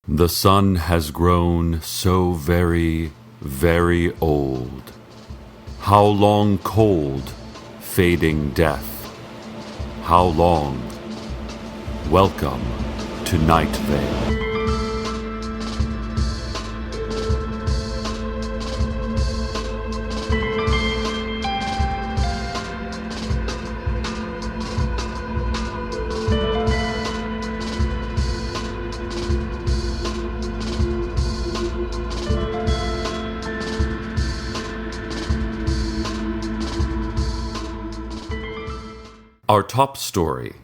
The sun has grown so very, very old. How long cold, fading death? How long? Welcome to Night Vale. Our top story.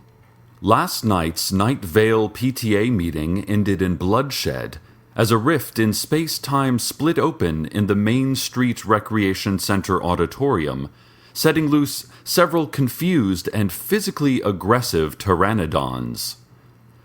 Last night's Night Vale PTA meeting ended in bloodshed as a rift in space-time split open in the Main Street Recreation Center auditorium, setting loose several confused and physically aggressive pteranodons.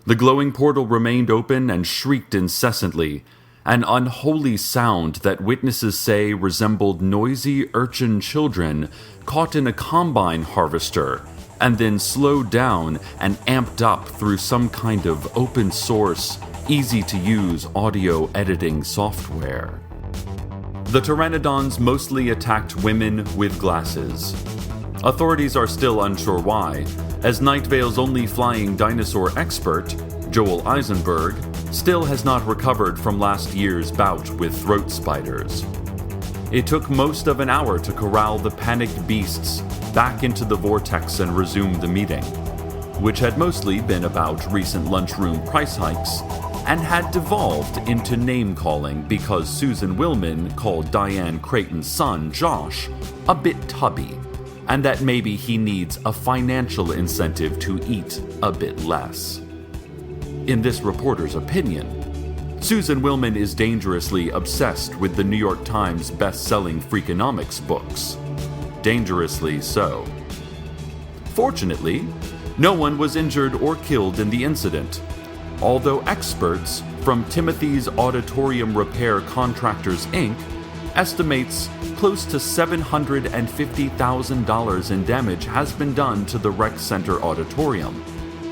The glowing portal remained open and shrieked incessantly, an unholy sound that witnesses say resembled noisy urchin children caught in a combine harvester and then slowed down and amped up through some kind of open-source, easy-to-use audio editing software. The pteranodons mostly attacked women with glasses. Authorities are still unsure why, as Night Vale's only flying dinosaur expert, Joel Eisenberg, still has not recovered from last year's bout with throat spiders. It took most of an hour to corral the panicked beasts back into the vortex and resume the meeting, which had mostly been about recent lunchroom price hikes and had devolved into name-calling because Susan Willman called Diane Creighton's son, Josh, a bit tubby, and that maybe he needs a financial incentive to eat a bit less. In this reporter's opinion, Susan Willman is dangerously obsessed with the New York Times best-selling Freakonomics books. Dangerously so. Fortunately, no one was injured or killed in the incident, although experts from Timothy's Auditorium Repair Contractors, Inc. estimates close to $750,000 in damage has been done to the rec center auditorium,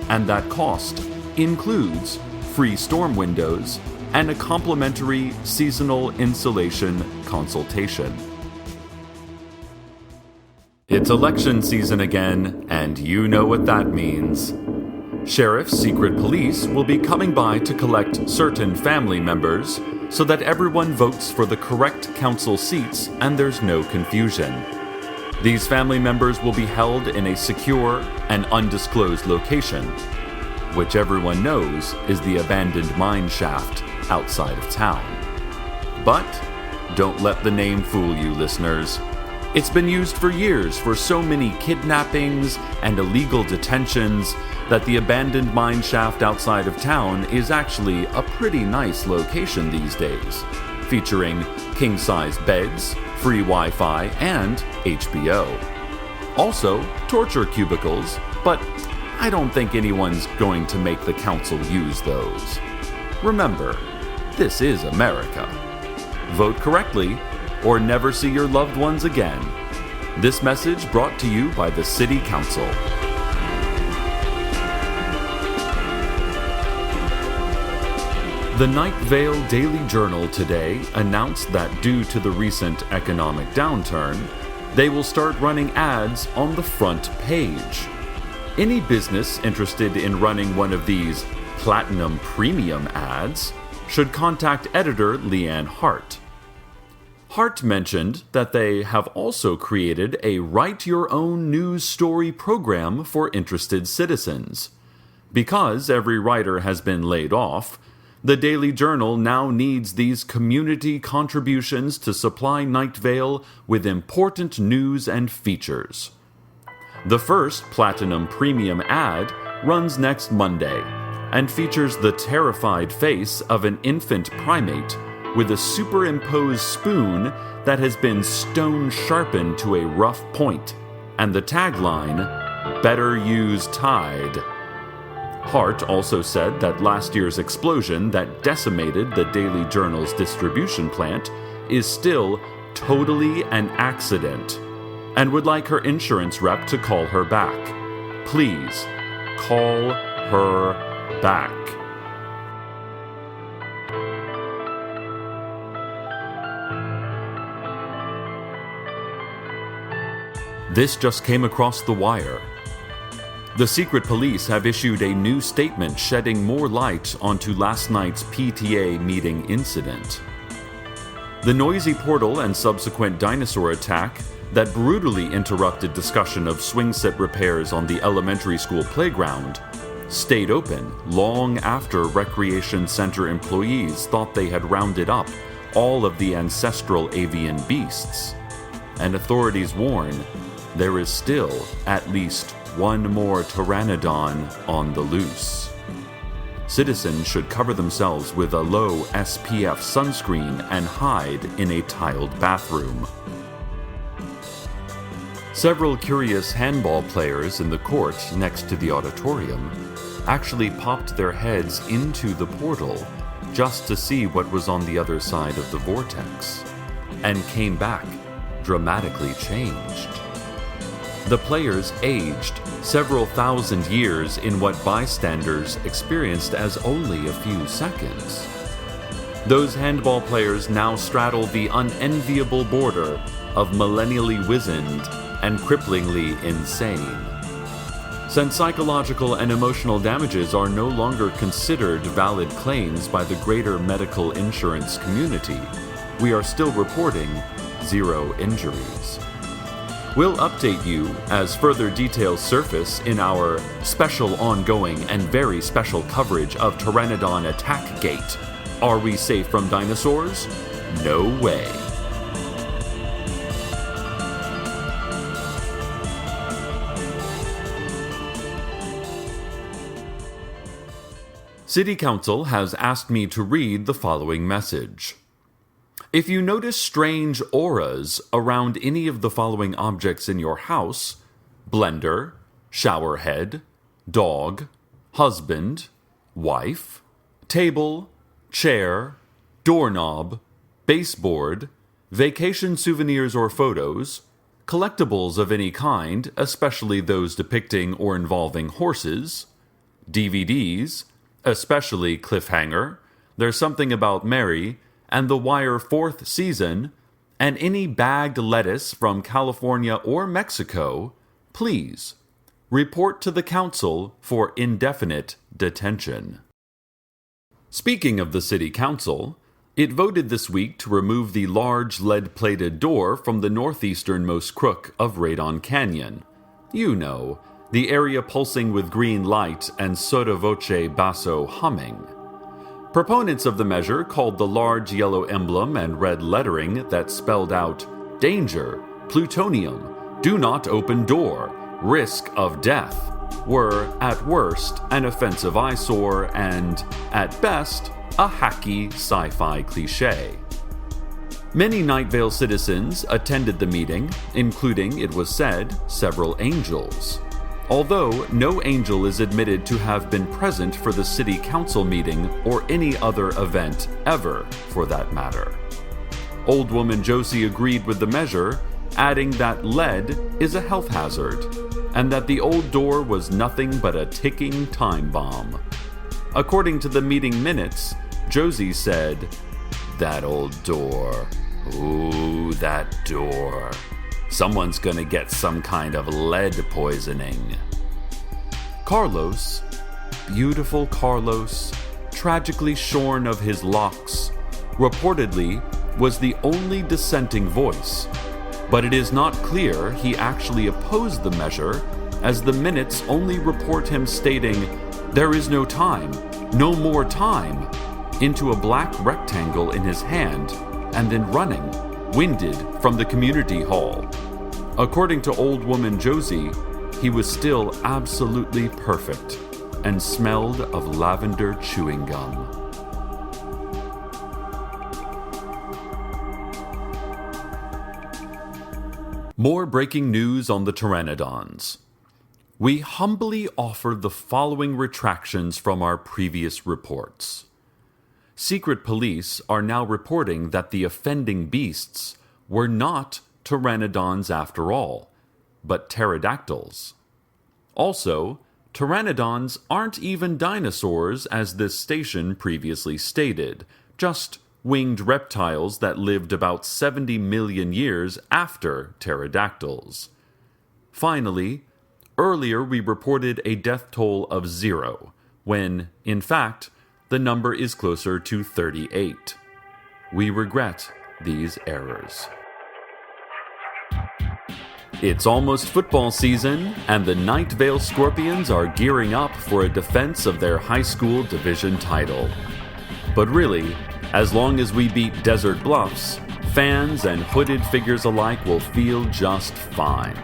and that cost includes free storm windows and a complimentary seasonal insulation consultation. It's election season again, and you know what that means. Sheriff's secret police will be coming by to collect certain family members so that everyone votes for the correct council seats and there's no confusion. These family members will be held in a secure and undisclosed location, which everyone knows is the abandoned mine shaft outside of town. But don't let the name fool you, listeners. It's been used for years for so many kidnappings and illegal detentions that the abandoned mine shaft outside of town is actually a pretty nice location these days, featuring king-size beds, free Wi-Fi, and HBO. Also, torture cubicles, but I don't think anyone's going to make the council use those. Remember, this is America. Vote correctly, or never see your loved ones again. This message brought to you by the City Council. The Night Vale Daily Journal today announced that due to the recent economic downturn, they will start running ads on the front page. Any business interested in running one of these Platinum Premium ads should contact editor Leanne Hart. Hart mentioned that they have also created a write-your-own news story program for interested citizens. Because every writer has been laid off, the Daily Journal now needs these community contributions to supply Night Vale with important news and features. The first Platinum Premium ad runs next Monday and features the terrified face of an infant primate with a superimposed spoon that has been stone-sharpened to a rough point, and the tagline, "Better use Tide." Hart also said that last year's explosion that decimated the Daily Journal's distribution plant is still totally an accident, and would like her insurance rep to call her back. Please, call her back. This just came across the wire. The secret police have issued a new statement shedding more light onto last night's PTA meeting incident. The noisy portal and subsequent dinosaur attack that brutally interrupted discussion of swing set repairs on the elementary school playground stayed open long after Recreation Center employees thought they had rounded up all of the ancestral avian beasts. And authorities warn there is still at least one more pteranodon on the loose. Citizens should cover themselves with a low SPF sunscreen and hide in a tiled bathroom. Several curious handball players in the court next to the auditorium actually popped their heads into the portal just to see what was on the other side of the vortex, and came back dramatically changed. The players aged several thousand years in what bystanders experienced as only a few seconds. Those handball players now straddle the unenviable border of millennially wizened and cripplingly insane. Since psychological and emotional damages are no longer considered valid claims by the greater medical insurance community, we are still reporting 0 injuries. We'll update you as further details surface in our special ongoing and very special coverage of Pteranodon Attack Gate. Are we safe from dinosaurs? No way. City Council has asked me to read the following message. If you notice strange auras around any of the following objects in your house: blender, shower head, dog, husband, wife, table, chair, doorknob, baseboard, vacation souvenirs or photos, collectibles of any kind, especially those depicting or involving horses, DVDs, especially Cliffhanger, There's Something About Mary, and The Wire 4th season, and any bagged lettuce from California or Mexico, please report to the council for indefinite detention. Speaking of the city council, it voted this week to remove the large lead-plated door from the northeasternmost crook of Radon Canyon. You know, the area pulsing with green light and sotto voce basso humming. Proponents of the measure called the large yellow emblem and red lettering that spelled out "Danger, Plutonium, Do Not Open Door, Risk of Death" were, at worst, an offensive eyesore and, at best, a hacky sci-fi cliché. Many Night Vale citizens attended the meeting, including, it was said, several angels. Although no angel is admitted to have been present for the city council meeting or any other event ever, for that matter. Old woman Josie agreed with the measure, adding that lead is a health hazard, and that the old door was nothing but a ticking time bomb. According to the meeting minutes, Josie said, "That old door. Ooh, that door. Someone's gonna get some kind of lead poisoning." Carlos, beautiful Carlos, tragically shorn of his locks, reportedly was the only dissenting voice, but it is not clear he actually opposed the measure, as the minutes only report him stating, "There is no time, no more time," into a black rectangle in his hand, and then running, winded, from the community hall. According to old woman Josie, he was still absolutely perfect and smelled of lavender chewing gum. More breaking news on the pteranodons. We humbly offer the following retractions from our previous reports. Secret police are now reporting that the offending beasts were not pteranodons after all, but pterodactyls. Also, pteranodons aren't even dinosaurs as this station previously stated, just winged reptiles that lived about 70 million years after pterodactyls. Finally, earlier we reported a death toll of 0, when, in fact, the number is closer to 38. We regret these errors. It's almost football season, and the Night Vale Scorpions are gearing up for a defense of their high school division title. But really, as long as we beat Desert Bluffs, fans and hooded figures alike will feel just fine.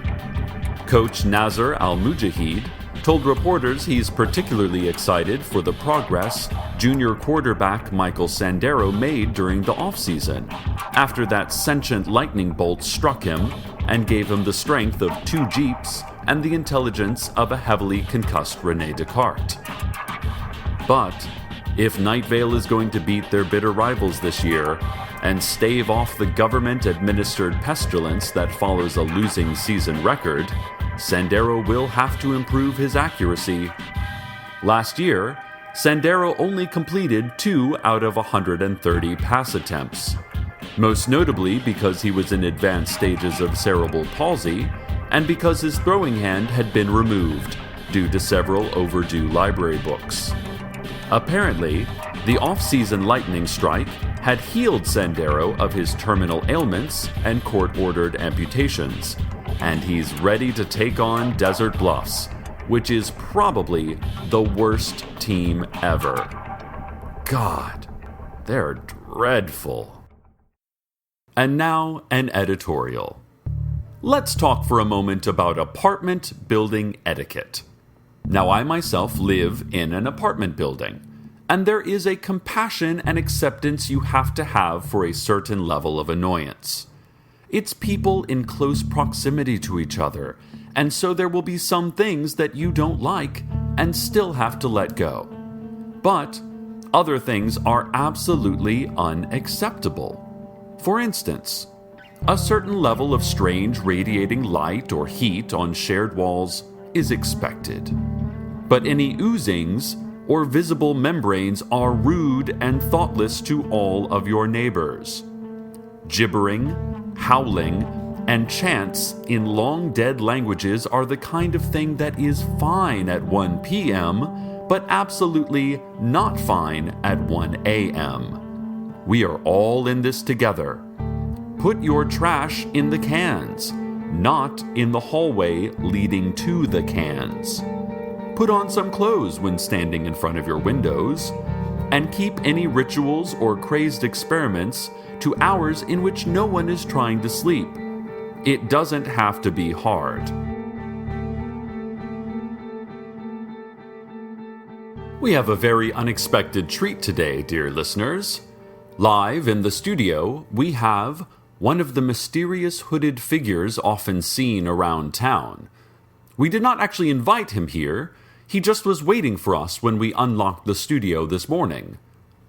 Coach Nazar Al-Mujahid told reporters he's particularly excited for the progress junior quarterback Michael Sandero made during the offseason, after that sentient lightning bolt struck him and gave him the strength of 2 Jeeps and the intelligence of a heavily concussed Rene Descartes. But if Night Vale is going to beat their bitter rivals this year and stave off the government-administered pestilence that follows a losing season record, Sandero will have to improve his accuracy. Last year, Sandero only completed 2 out of 130 pass attempts, most notably because he was in advanced stages of cerebral palsy and because his throwing hand had been removed due to several overdue library books. Apparently, the off-season lightning strike had healed Sandero of his terminal ailments and court-ordered amputations, and he's ready to take on Desert Bluffs, which is probably the worst team ever. God, they're dreadful. And now, an editorial. Let's talk for a moment about apartment building etiquette. Now, I myself live in an apartment building, and there is a compassion and acceptance you have to have for a certain level of annoyance. It's people in close proximity to each other, and so there will be some things that you don't like and still have to let go. But other things are absolutely unacceptable. For instance, a certain level of strange radiating light or heat on shared walls is expected. But any oozings or visible membranes are rude and thoughtless to all of your neighbors. Gibbering, howling, and chants in long-dead languages are the kind of thing that is fine at 1 p.m., but absolutely not fine at 1 a.m. We are all in this together. Put your trash in the cans, not in the hallway leading to the cans. Put on some clothes when standing in front of your windows, and keep any rituals or crazed experiments to hours in which no one is trying to sleep. It doesn't have to be hard. We have a very unexpected treat today, dear listeners. Live in the studio, we have one of the mysterious hooded figures often seen around town. We did not actually invite him here. He just was waiting for us when we unlocked the studio this morning.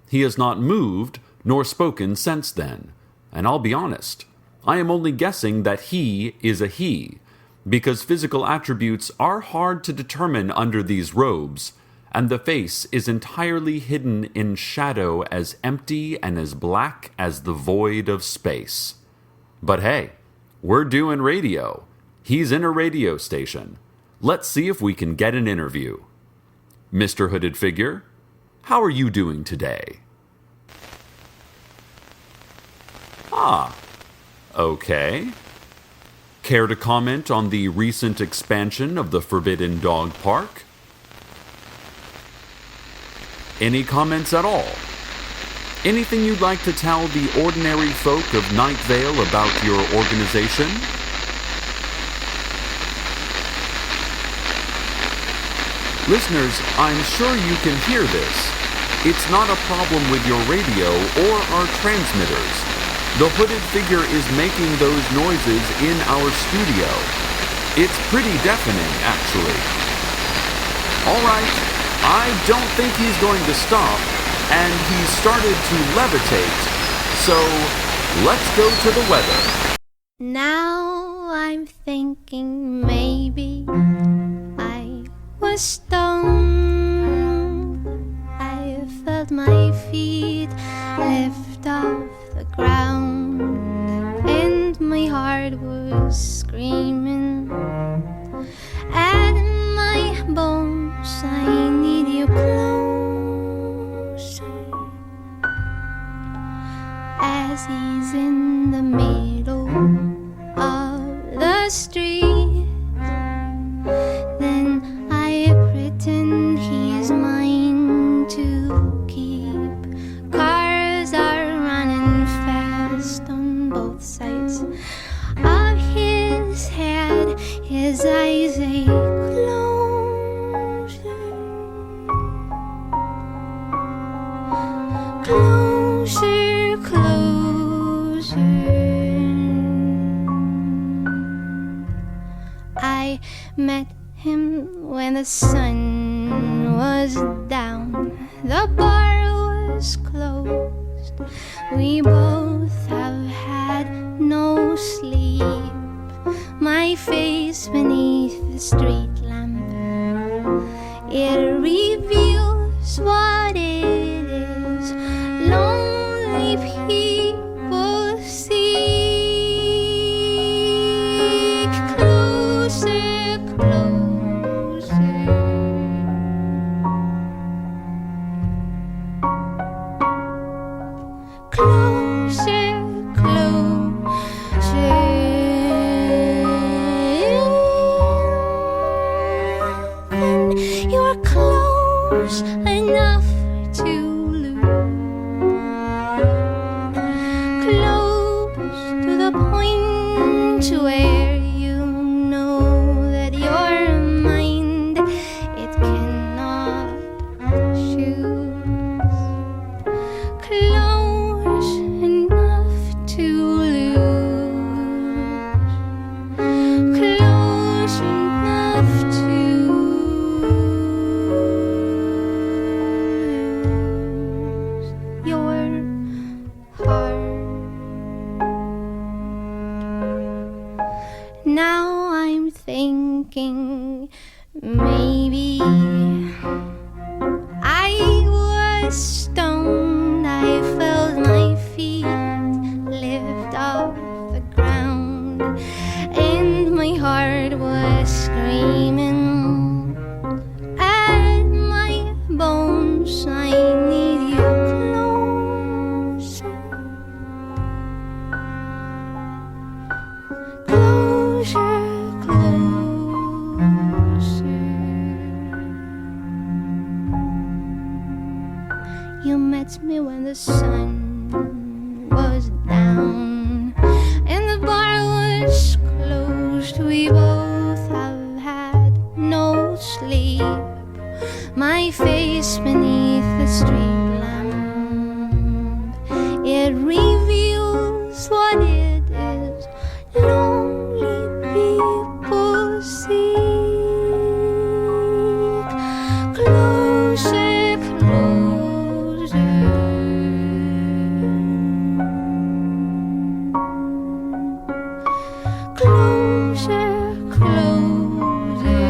He has not moved nor spoken since then, and I'll be honest, I am only guessing that he is a he, because physical attributes are hard to determine under these robes, and the face is entirely hidden in shadow, as empty and as black as the void of space. But hey, we're doing radio. He's in a radio station. Let's see if we can get an interview. Mr. Hooded Figure, how are you doing today? Okay. Care to comment on the recent expansion of the Forbidden Dog Park? Any comments at all? Anything you'd like to tell the ordinary folk of Night Vale about your organization? Listeners, I'm sure you can hear this. It's not a problem with your radio or our transmitters. The hooded figure is making those noises in our studio. It's pretty deafening, actually. All right, I don't think he's going to stop, and he's started to levitate. So, let's go to the weather. Now I'm thinking maybe I was stoned. I felt my feet lift off the ground, and my heart was screaming. bones, I need you closer. As he's in the middle of the street, then I pretend he's mine to keep. Cars are running fast on both sides of his head. His eyes they closer, closer. I met him when the sun was down, the bar was closed. We both have had no sleep. My face beneath the street lamp, it reveals what it is lonely people seek. Closer, closer. Closer, closer. Then you're close enough to close to the point where you know that your mind, it cannot choose. Close enough to lose. Close enough to lose your heart. Now I'm thinking maybe I was stoned. I felt my feet lift off the ground, and my heart was screaming at my bones. I need you closer. Closer, closer. You met me when the sun was down and the bar was closed. We both have had no sleep. My face beneath the street lamp, it reveals what it is lonely people seek. Closer, closer. Closer, closer.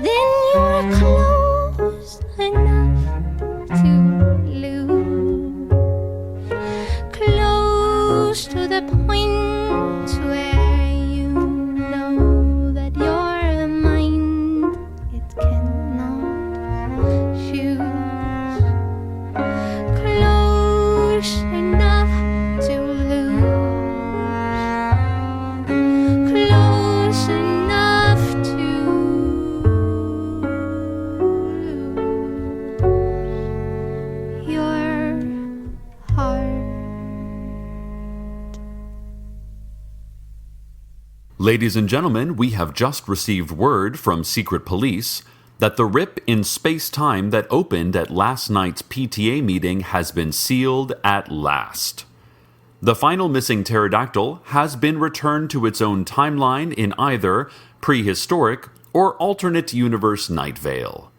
Then you're close enough to lose. Close to the point where you know that your mind, it cannot choose. Close enough to lose. Close enough to lose your heart. Ladies and gentlemen, we have just received word from secret police that the rip in space-time that opened at last night's PTA meeting has been sealed at last. The final missing pterodactyl has been returned to its own timeline in either prehistoric or alternate universe Night Vale.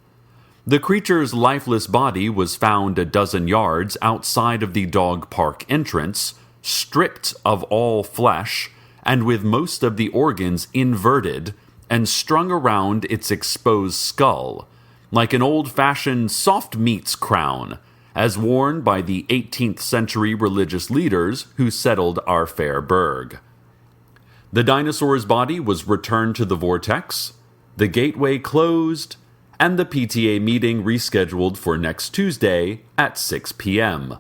The creature's lifeless body was found a dozen yards outside of the dog park entrance, stripped of all flesh, and with most of the organs inverted and strung around its exposed skull, like an old-fashioned soft meats crown, as worn by the 18th century religious leaders who settled our fair burg. The dinosaur's body was returned to the vortex, the gateway closed, and the PTA meeting rescheduled for next Tuesday at 6 p.m.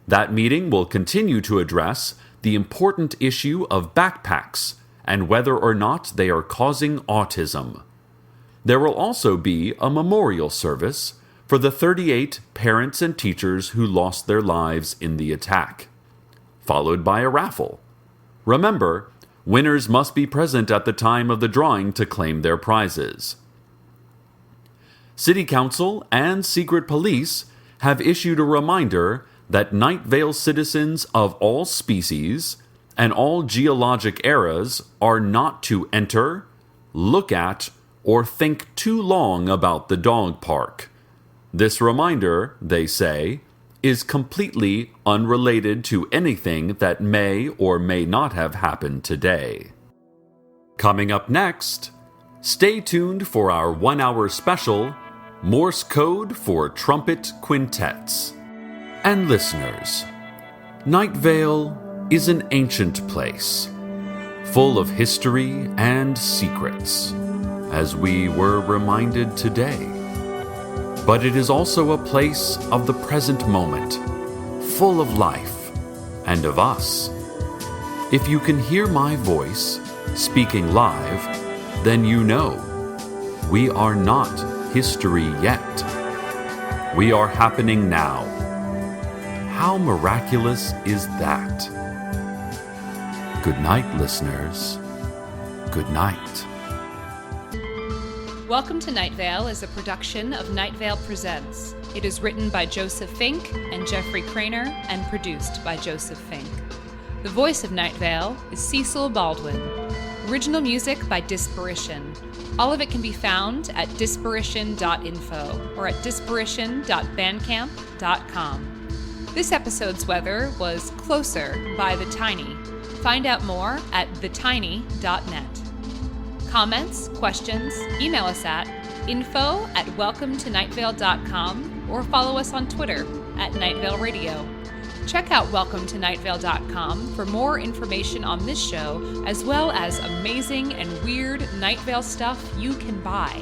That meeting will continue to address the important issue of backpacks and whether or not they are causing autism. There will also be a memorial service for the 38 parents and teachers who lost their lives in the attack, followed by a raffle. Remember, winners must be present at the time of the drawing to claim their prizes. City Council and Secret Police have issued a reminder that Night Vale citizens of all species and all geologic eras are not to enter, look at, or think too long about the dog park. This reminder, they say, is completely unrelated to anything that may or may not have happened today. Coming up next, stay tuned for our 1-hour special, Morse Code for Trumpet Quintets. And listeners, Night Vale is an ancient place, full of history and secrets, as we were reminded today. But it is also a place of the present moment, full of life and of us. If you can hear my voice speaking live, then you know we are not history yet. We are happening now. How miraculous is that? Good night, listeners. Good night. Welcome to Night Vale is a production of Night Vale Presents. It is written by Joseph Fink and Jeffrey Craner and produced by Joseph Fink. The voice of Night Vale is Cecil Baldwin. Original music by Disparition. All of it can be found at disparition.info or at disparition.bandcamp.com. This episode's weather was Closer by The Tiny. Find out more at thetiny.net. Comments, questions, email us at info@welcometonightvale.com or follow us on Twitter at Night Vale Radio. Check out welcometonightvale.com for more information on this show, as well as amazing and weird Night Vale stuff you can buy.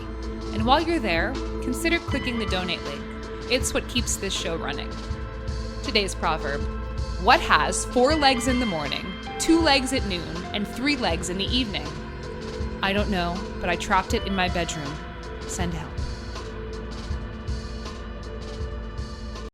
And while you're there, consider clicking the donate link. It's what keeps this show running. Today's proverb: what has 4 legs in the morning, 2 legs at noon, and 3 legs in the evening? I don't know, but I trapped it in my bedroom. Send help.